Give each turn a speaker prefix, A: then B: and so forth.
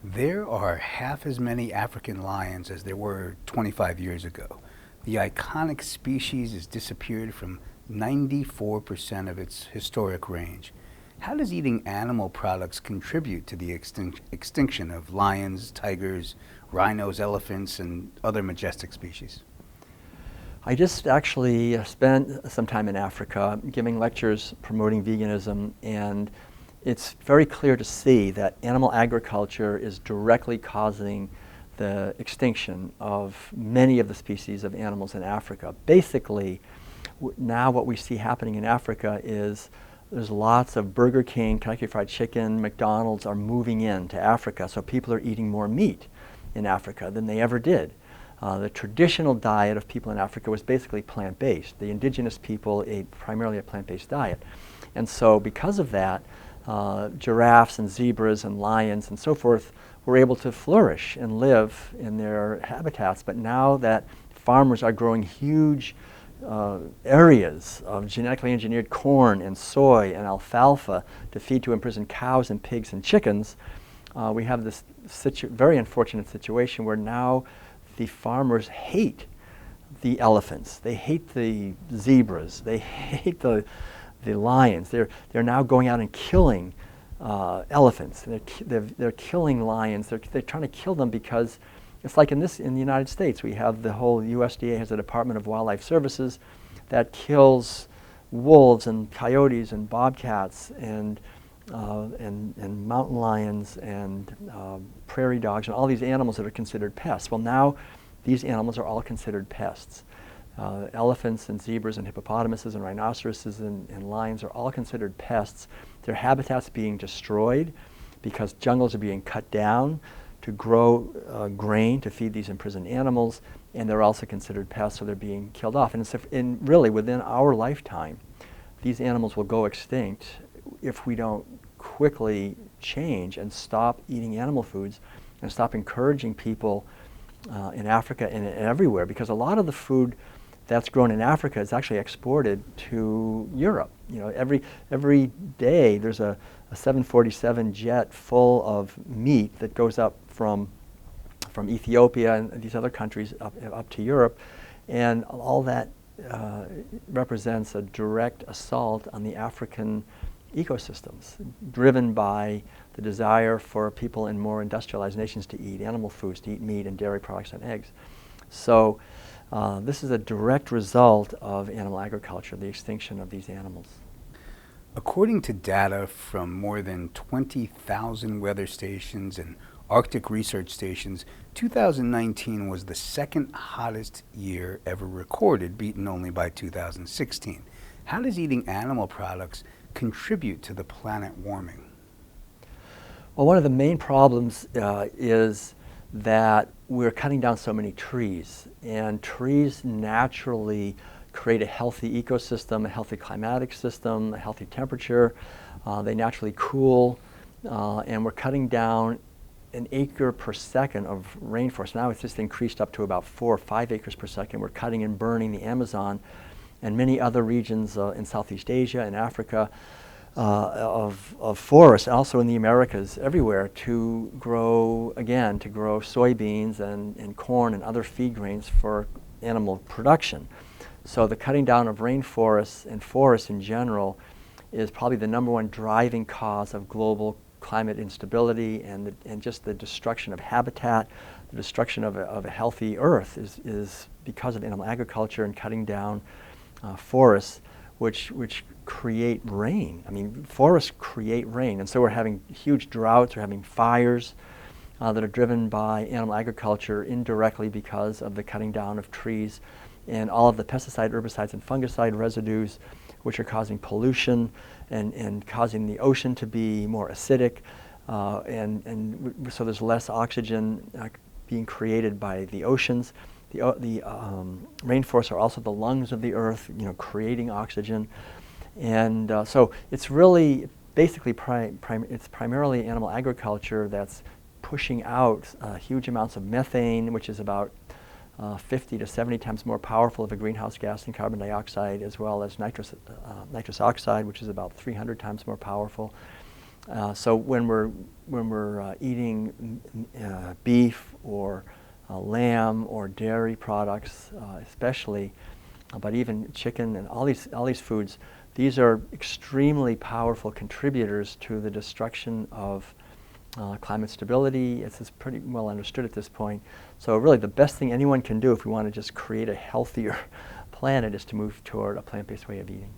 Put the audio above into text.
A: There are half as many African lions as there were 25 years ago. The iconic species has disappeared from 94% of its historic range. How does eating animal products contribute to the extinction of lions, tigers, rhinos, elephants, and other majestic species?
B: I just actually spent some time in Africa giving lectures promoting veganism, and it's very clear to see that animal agriculture is directly causing the extinction of many of the species of animals in Africa. Basically, now what we see happening in Africa is there's lots of Burger King, Kentucky Fried Chicken, McDonald's are moving into Africa, so people are eating more meat in Africa than they ever did. The traditional diet of people in Africa was basically plant-based. The indigenous people ate primarily a plant-based diet. And so because of that, giraffes and zebras and lions and so forth were able to flourish and live in their habitats. But now that farmers are growing huge areas of genetically engineered corn and soy and alfalfa to feed to imprisoned cows and pigs and chickens, we have this very unfortunate situation where now the farmers hate the elephants, they hate the zebras, they hate the lions. They're now going out and killing elephants. They're killing lions. They're trying to kill them because it's like in the United States, we have the whole USDA has a Department of Wildlife Services that kills wolves and coyotes and bobcats and mountain lions and prairie dogs and all these animals that are considered pests. Well, now these animals are all considered pests. Elephants and zebras and hippopotamuses and rhinoceroses and lions are all considered pests. Their habitats being destroyed because jungles are being cut down to grow grain to feed these imprisoned animals, and they're also considered pests, so they're being killed off. And really, within our lifetime, these animals will go extinct if we don't quickly change and stop eating animal foods and stop encouraging people in Africa and everywhere, because a lot of the food that's grown in Africa is actually exported to Europe. You know, every day there's a 747 jet full of meat that goes up from Ethiopia and these other countries up to Europe, and all that represents a direct assault on the African ecosystems, driven by the desire for people in more industrialized nations to eat animal foods, to eat meat and dairy products and eggs. So this is a direct result of animal agriculture, the extinction of these animals.
A: According to data from more than 20,000 weather stations and Arctic research stations, 2019 was the second hottest year ever recorded, beaten only by 2016. How does eating animal products contribute to the planet warming?
B: Well, one of the main problems is that we're cutting down so many trees, and trees naturally create a healthy ecosystem, a healthy climatic system, a healthy temperature. They naturally cool, and we're cutting down an acre per second of rainforest. Now it's just increased up to about 4 or 5 acres per second. We're cutting and burning the Amazon and many other regions in Southeast Asia and Africa of forests, also in the Americas, everywhere, to grow soybeans and corn and other feed grains for animal production. So the cutting down of rainforests and forests in general is probably the #1 driving cause of global climate instability and just the destruction of habitat. The destruction of a healthy earth is because of animal agriculture and cutting down forests, which create rain. I mean, forests create rain, and so we're having huge droughts, we're having fires that are driven by animal agriculture indirectly because of the cutting down of trees and all of the pesticide, herbicides, and fungicide residues, which are causing pollution and causing the ocean to be more acidic, so there's less oxygen being created by the oceans. The rainforests are also the lungs of the earth, creating oxygen, and so it's really basically it's primarily animal agriculture that's pushing out huge amounts of methane, which is about 50 to 70 times more powerful of a greenhouse gas than carbon dioxide, as well as nitrous oxide, which is about 300 times more powerful. So when we're eating beef or lamb or dairy products, especially, but even chicken and all these foods, these are extremely powerful contributors to the destruction of climate stability. It's pretty well understood at this point. So really the best thing anyone can do if we want to just create a healthier planet is to move toward a plant-based way of eating.